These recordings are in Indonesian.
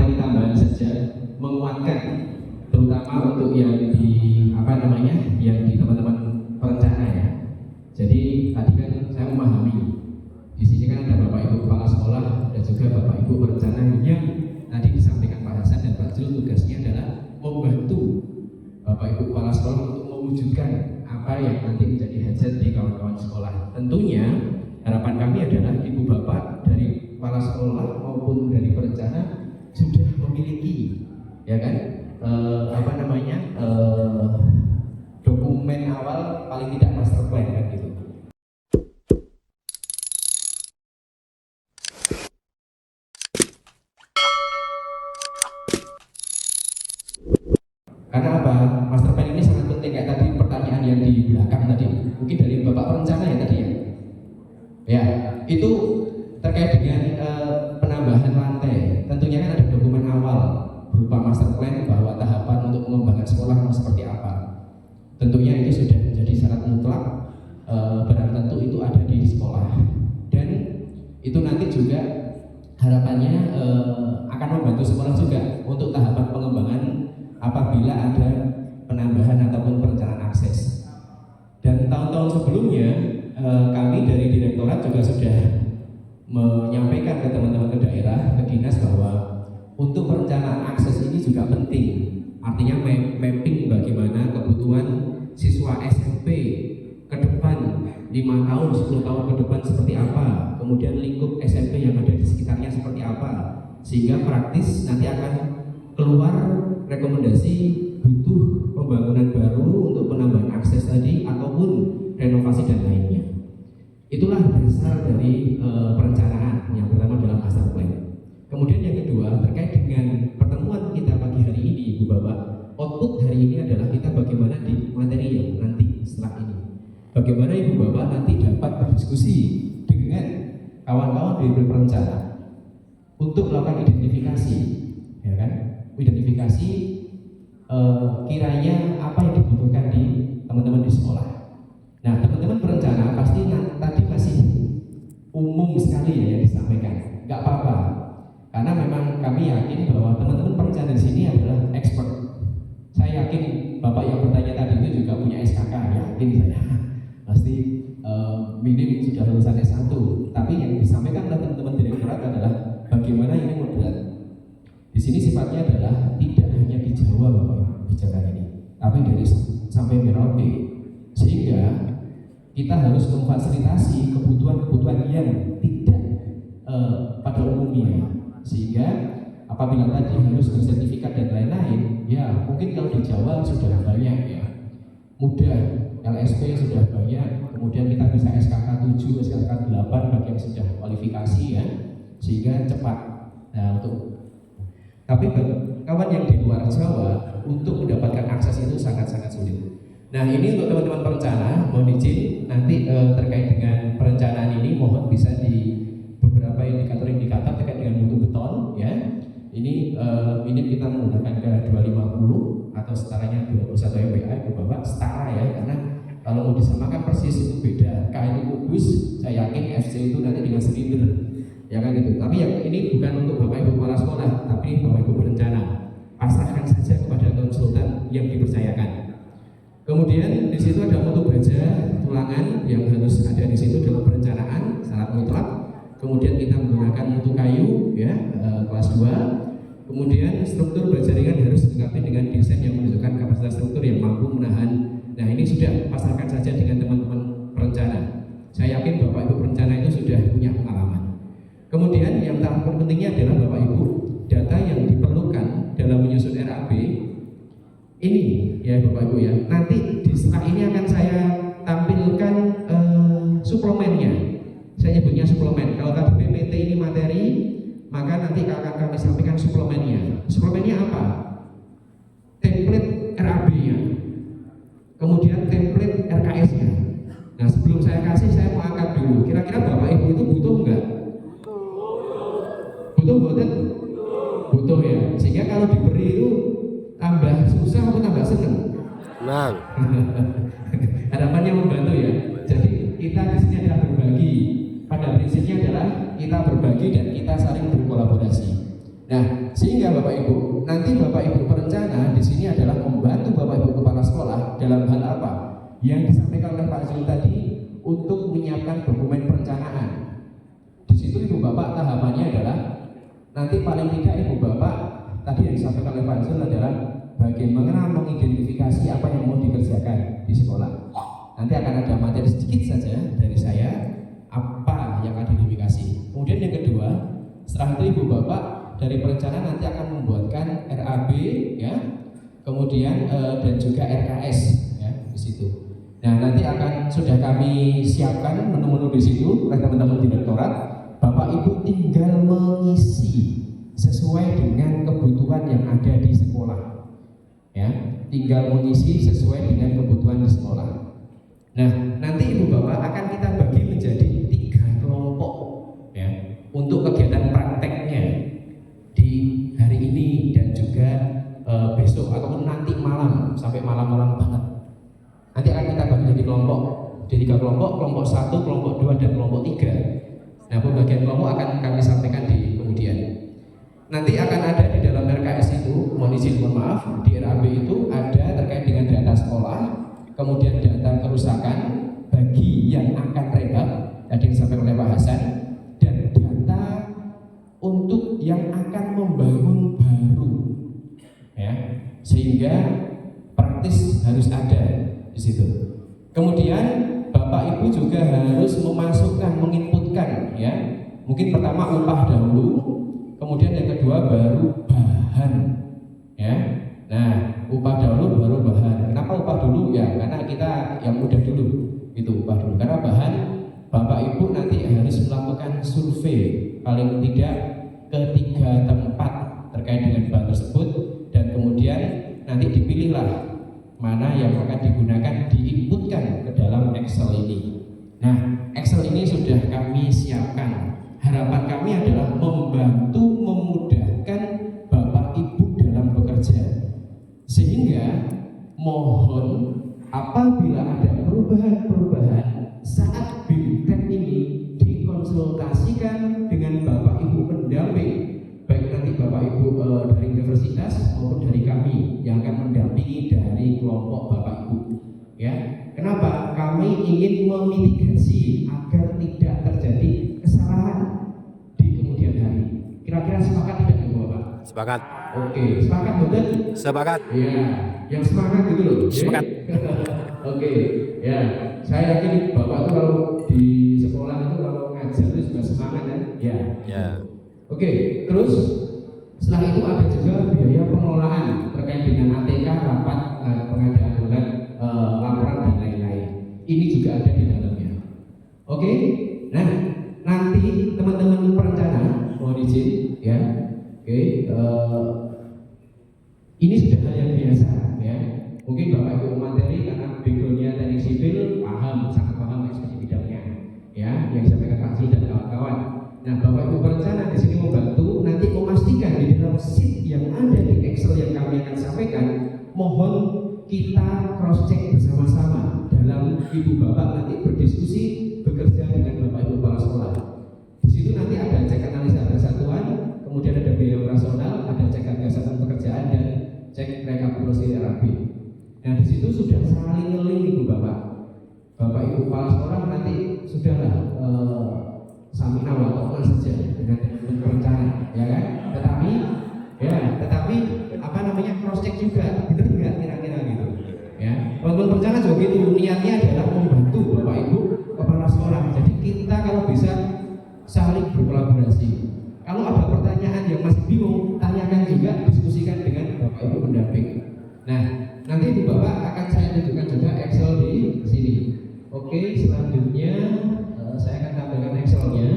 materi tambahan saja, menguatkan terutama untuk yang di yang di teman-teman perencana ya. Jadi tadi kan saya memahami di sini kan ada Bapak Ibu kepala sekolah dan juga Bapak Ibu perencana yang tadi disampaikan Pak Hasan dan Pak Jul, tugasnya adalah membantu Bapak Ibu kepala sekolah untuk mewujudkan apa yang nanti menjadi hajat di kawan-kawan sekolah. Tentunya harapan kami adalah Ibu Bapak dari kepala sekolah maupun dari perencana sudah memiliki ya kan dokumen awal paling tidak master plan kan gitu. Karena apa? Master plan ini sangat penting kayak tadi pertanyaan yang di belakang tadi. Mungkin dari Bapak perencana ya tadi ya. Ya, itu terkait dengan penambahan lantai. Tentunya kan ada dokumen awal berupa master plan bahwa tahapan untuk mengembangkan sekolah mau seperti apa. Tentunya itu sudah menjadi syarat mutlak, barang tentu itu ada di sekolah. Dan itu nanti juga harapannya akan membantu sekolah juga untuk tahapan pengembangan apabila ada penambahan ataupun perencanaan akses. Dan tahun-tahun sebelumnya kami dari direktorat juga sudah menyampaikan ke teman-teman ke daerah, ke dinas bahwa untuk perencanaan akses ini juga penting. Artinya mapping bagaimana kebutuhan siswa SMP ke depan 5 tahun, 10 tahun ke depan seperti apa, kemudian lingkup SMP yang ada di sekitarnya seperti apa, sehingga praktis nanti akan keluar rekomendasi butuh pembangunan baru untuk penambahan akses tadi ataupun renovasi dan lainnya. Itulah dasar dari perencanaan. Yang pertama adalah master plan. Kemudian yang kedua terkait dengan pertemuan kita pagi hari ini, Ibu Bapak. Output hari ini adalah kita bagaimana di materi yang nanti setelah ini. Bagaimana Ibu Bapak nanti dapat berdiskusi dengan kawan-kawan dari perencana untuk melakukan identifikasi, ya kan? Identifikasi kiranya apa yang dibutuhkan di teman-teman di sekolah. Nah, teman-teman perencana pasti tadi masih umum sekali ya yang disampaikan. Nggak apa-apa, karena memang kami yakin bahwa teman-teman perencana di sini adalah expert. Saya yakin Bapak yang bertanya tadi itu juga punya SKK, yakin saya. Pasti minim sudah lulusan S1. Tapi yang disampaikan oleh teman-teman direktorat adalah bagaimana ini moderat. Di sini sifatnya adalah tidak hanya di Jawa Bapak bicara ini, tapi dari sampai Merauke, sehingga kita harus memfasilitasi kebutuhan-kebutuhan yang tidak pada umumnya, sehingga apabila tadi harus bersertifikat dan lain-lain, ya mungkin kalau di Jawa sudah banyak ya, mudah, LSP sudah banyak, kemudian kita bisa SKK 7, SKK 8 bagi yang sudah kualifikasi ya, sehingga cepat. Nah, tapi kawan yang di luar Jawa untuk mendapatkan akses itu sangat-sangat sulit. Nah, ini untuk teman-teman perencana, mohon izin nanti terkait dengan perencanaan ini mohon bisa di beberapa indikator-indikator terkait dengan mutu beton ya. Ini kita menggunakan ke 250 atau setaranya 21 MPa Ibu Bapak, setara ya, karena kalau mau disamakan persis itu beda. K itu kubus, saya yakin FC itu nanti dengan silinder. Ya kan gitu. Tapi yang ini bukan untuk Bapak Ibu kepala sekolah, tapi Bapak Ibu perencana. Pasrahkan saja kepada konsultan yang dipercayakan. Kemudian di situ ada mutu baja tulangan yang harus ada di situ dalam perencanaan syarat mutlak. Kemudian kita menggunakan mutu kayu ya kelas 2. Kemudian struktur baja ringan harus dilengkapi dengan desain yang menunjukkan kapasitas struktur yang mampu menahan. Nah, ini sudah pasarkan saja dengan teman-teman perencana. Saya yakin Bapak Ibu perencana itu sudah punya pengalaman. Kemudian yang terpentingnya adalah Bapak Ibu, data yang diperlukan dalam menyusun RAB ini ya Bapak Ibu ya. Nanti di setelah ini akan saya tampilkan suplemennya. Saya nyebutnya suplemen. Kalau tadi PPT ini materi, maka nanti akan kami sampaikan suplemennya. Suplemennya apa? Template RAB-nya, kemudian template RKS-nya. Nah, sebelum saya kasih, saya mau angkat dulu. Kira-kira Bapak Ibu itu butuh enggak? Butuh buatan? Butuh ya. Sehingga kalau diberi itu tambah susah atau tambah seneng? Senang. Harapannya membantu ya. Jadi kita di sini adalah berbagi. Pada prinsipnya adalah kita berbagi dan kita saling berkolaborasi. Nah, sehingga Bapak Ibu, nanti Bapak Ibu perencana di sini adalah membantu Bapak Ibu kepala sekolah dalam hal apa? Yang disampaikan oleh Pak Zul tadi untuk menyiapkan dokumen perencanaan. Di situ Ibu Bapak tahapannya adalah nanti paling tidak Ibu Bapak tadi yang disampaikan oleh Pak Zul adalah bagaimana mengidentifikasi apa yang mau dikerjakan di sekolah. Nanti akan ada materi sedikit saja dari saya apa yang akan diidentifikasi. Kemudian yang kedua, setelah itu Ibu Bapak dari perencanaan nanti akan membuatkan RAB ya, kemudian dan juga RKS ya di situ. Nah, nanti akan sudah kami siapkan menu-menu di situ oleh teman-teman direktorat. Bapak Ibu tinggal mengisi sesuai dengan kebutuhan yang ada di sekolah. Ya, tinggal mengisi sesuai dengan kebutuhan di sekolah. Nah, nanti Ibu Bapak akan kita bagi menjadi 3 kelompok ya untuk kegiatan prakteknya di hari ini dan juga besok ataupun nanti malam sampai malam-malam banget. Nanti akan kita bagi jadi kelompok, jadi 3 kelompok, kelompok 1, kelompok 2 dan kelompok 3. Nah, pembagian kelompok akan kami sampaikan di kemudian. Nanti akan ada di dalam RKS itu, mohon maaf, di RAB itu ada terkait dengan data sekolah, kemudian data kerusakan bagi yang akan rehab, tadi yang disampaikan oleh Pak Hasan, dan data untuk yang akan membangun baru, ya, sehingga praktis harus ada di situ. Kemudian Bapak Ibu juga harus memasukkan, menginputkan, ya, mungkin pertama upah dahulu, kemudian yang kedua baru bahan, ya. Nah, upah dahulu baru bahan. Kenapa upah dulu? Ya, karena kita yang mudah dulu, itu upah dulu. Karena bahan Bapak Ibu nanti harus melakukan survei paling tidak ke 3 tempat terkait dengan bahan tersebut, dan kemudian nanti dipilihlah mana yang akan digunakan, diinputkan ke dalam Excel ini. Nah, Excel ini sudah kami siapkan. Harapan kami adalah membantu memudahkan Bapak Ibu dalam bekerja. Sehingga mohon apabila ada perubahan-perubahan saat BIMTEK ini dikonsultasikan dengan Bapak Ibu pendamping, baik nanti Bapak Ibu dari universitas maupun dari kami yang akan mendampingi dari kelompok Bapak Ibu. Ya, kenapa? Kami ingin memitigasi agar tidak terjadi kesalahan di kemudian hari. Kira-kira sepakat tidak Ibu Bapak? Sepakat. Oke, sepakat betul? Sepakat. Iya, yang sepakat gitu loh. Sepakat. Oke, ya, saya yakin Bapak tuh kalau di sekolah itu kalau ngajar itu juga semangat kan? Ya. Ya. Oke, terus setelah itu ada juga biaya pengelolaan terkait dengan ATK, rapat, pengadaan bulan, laporan dan lain-lain. Ini juga ada di dalamnya. Oke, nah nanti teman-teman perencana mohon izin ya. Oke, ini sudah hal yang biasa ya. Mungkin Bapak Ibu materi karena backgroundnya teknik sipil paham, sangat paham eksekusi bidangnya ya, yang disampaikan Pak Zul dan kawan-kawan. Nah, Bapak Ibu perencana di sini membantu nanti memastikan di dalam sheet yang ada di Excel yang kami akan sampaikan, mohon kita cross check bersama-sama dalam Ibu Bapak nanti berdiskusi bekerja dengan Bapak Ibu kepala sekolah. Di situ nanti ada cek analisa kesatuan, kemudian ada biaya operasional, ada cek kegiatan pekerjaan dan cek rekapitulasi RAB. Nah, di situ sudah saling ngeling Ibu Bapak. Bapak Ibu kepala sekolah nanti sudahlah samina atau saja dengan perencanaan, ya kan? Tetapi apa namanya cross check juga, benar nggak kira-kira gitu, ya? Walaupun perencana juga gitu, niatnya adalah membantu Bapak Ibu kepala sekolah. Jadi kita kalau bisa saling berkolaborasi. Kalau ada pertanyaan yang masih bingung, tanyakan juga, diskusikan dengan Bapak Ibu pendamping. Nah, nanti Ibu Bapak akan saya tunjukkan juga Excel di sini. Oke, selanjutnya saya akan tampilkan Excelnya.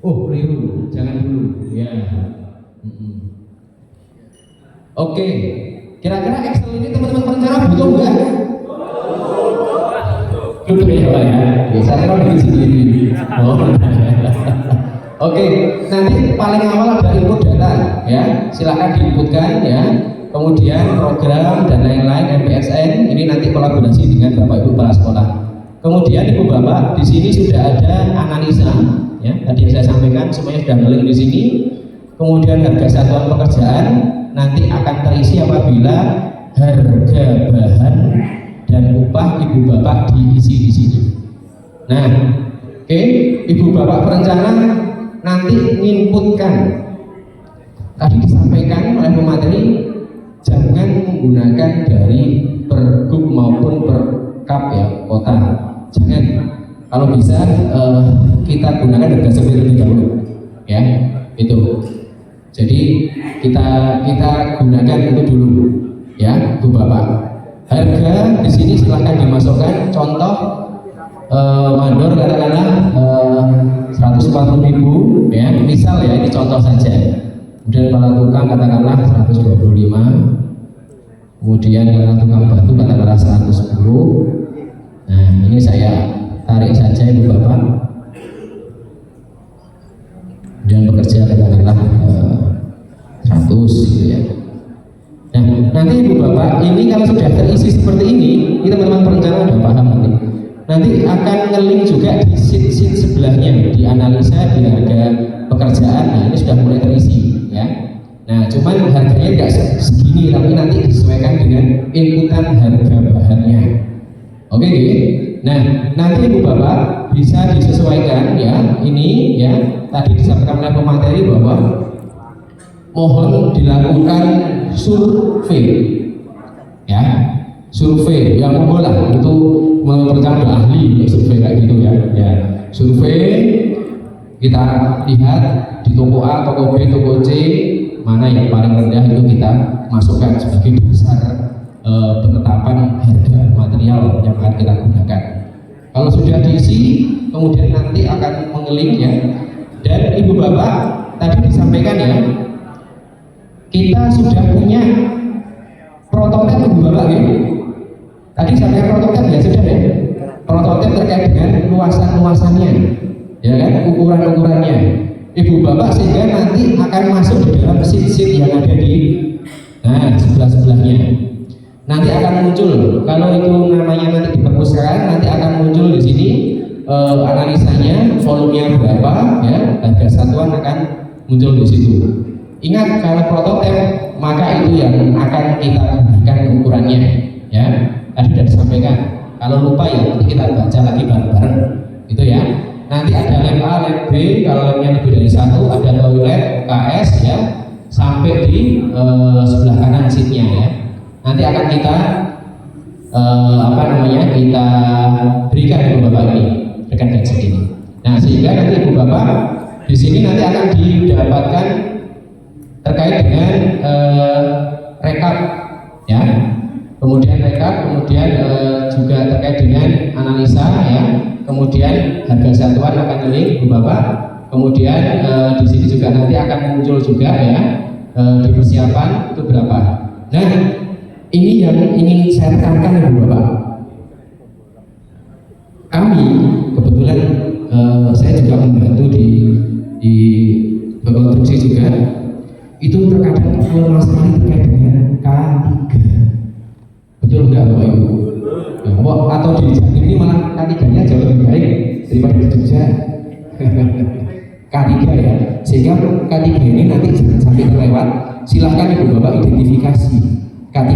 Oh, keliru, jangan dulu. Ya. Oke, kira-kira Excel ini teman-teman perencana butuh nggak? Butuh ya Pak ya. Saya kira bikin sendiri. Oke, nanti paling awal ada input data, ya. Silakan diinputkan, ya. Kemudian program dan lain-lain MPSN ini nanti kolaborasi dengan Bapak Ibu kepala sekolah. Kemudian Ibu Bapak di sini sudah ada analisa, ya. Tadi yang saya sampaikan semuanya sudah ngeling di sini. Kemudian harga satuan pekerjaan nanti akan terisi apabila harga bahan dan upah ibu bapak diisi di sini. Nah, oke, ibu bapak perencana nanti menginputkan. Tadi disampaikan oleh pemateri, jangan menggunakan dari pergub maupun perkap ya kota. Jangan. Kalau bisa kita gunakan harga semi terlebih dahulu, ya itu. Jadi kita gunakan itu dulu, ya Bu Bapak. Harga di sini silahkan dimasukkan. Contoh mandor katakanlah 140.000, ya misal ya, ini contoh saja. Kemudian para tukang katakanlah 125, kemudian para tukang batu katakanlah 110. Nah ini saya tarik saja Ibu Bapak, dan bekerja katakanlah 100 gitu ya. Nah nanti Ibu Bapak ini kalau sudah terisi seperti ini teman-teman perencana sudah paham nanti akan ngeling juga di sheet sebelahnya, di analisa, di harga pekerjaan. Nah ini sudah mulai terisi ya. Nah cuman harganya tidak segini, tapi nanti disesuaikan dengan inputan harga bahannya. Oke. Nah nanti Ibu Bapak bisa disesuaikan ya. Ini ya tadi disampaikan oleh pemateri bahwa mohon dilakukan survei ya, survei yang monggo lah, itu mempercaya ahli survei kayak gitu ya. Ya survei, kita lihat di toko A, toko B, toko C mana yang paling rendah, itu kita masukkan sebagai dasar penetapan harga material yang akan kita gunakan. Kalau sudah diisi, kemudian nanti akan mengeling ya. Dan Ibu Bapak tadi disampaikan ya, kita sudah punya prototip Ibu Bapak gitu. Tadi sampai prototip ya sudah ya. Prototip terkait dengan luasan-luasannya, ya kan, ukuran-ukurannya. Ibu Bapak sehingga nanti akan masuk di dalam sheet-sheet yang ada di sebelah-sebelahnya. Nanti akan muncul, kalau itu namanya nanti di perpustakaan, nanti akan muncul di sini analisanya, volumenya berapa, ya, harga satuan akan muncul di situ. Ingat kalau prototip maka itu yang akan kita gunakan ukurannya, ya. Tadi sudah disampaikan. Kalau lupa ya nanti kita baca lagi bareng-bareng, itu ya. Nanti ada lab A, lab B, kalau labnya lebih dari satu, ada toilet, UKS ya, sampai di sebelah kanan sheetnya ya. Nanti akan kita kita berikan Ibu Bapak ini rekan-rekan segini. Nah sehingga nanti Ibu Bapak di sini nanti akan didapatkan terkait dengan rekap ya, kemudian rekap, kemudian juga terkait dengan analisa ya, kemudian harga satuan akan ngeling Ibu Bapak, kemudian di sini juga nanti akan muncul juga ya di persiapan itu berapa. Nah ini yang ingin saya tekankan Ibu Bapak. Kami kebetulan saya juga membantu di konstruksi juga. Itu terkadang masalah terkait dengan K3. Betul nggak Bapak Ibu? Atau di Jatim ini malah K3-nya jauh lebih baik daripada di Jogja. K3 ya. Sehingga K3 ini nanti jangan sampai terlewat. Silahkan Ibu Bapak identifikasi K3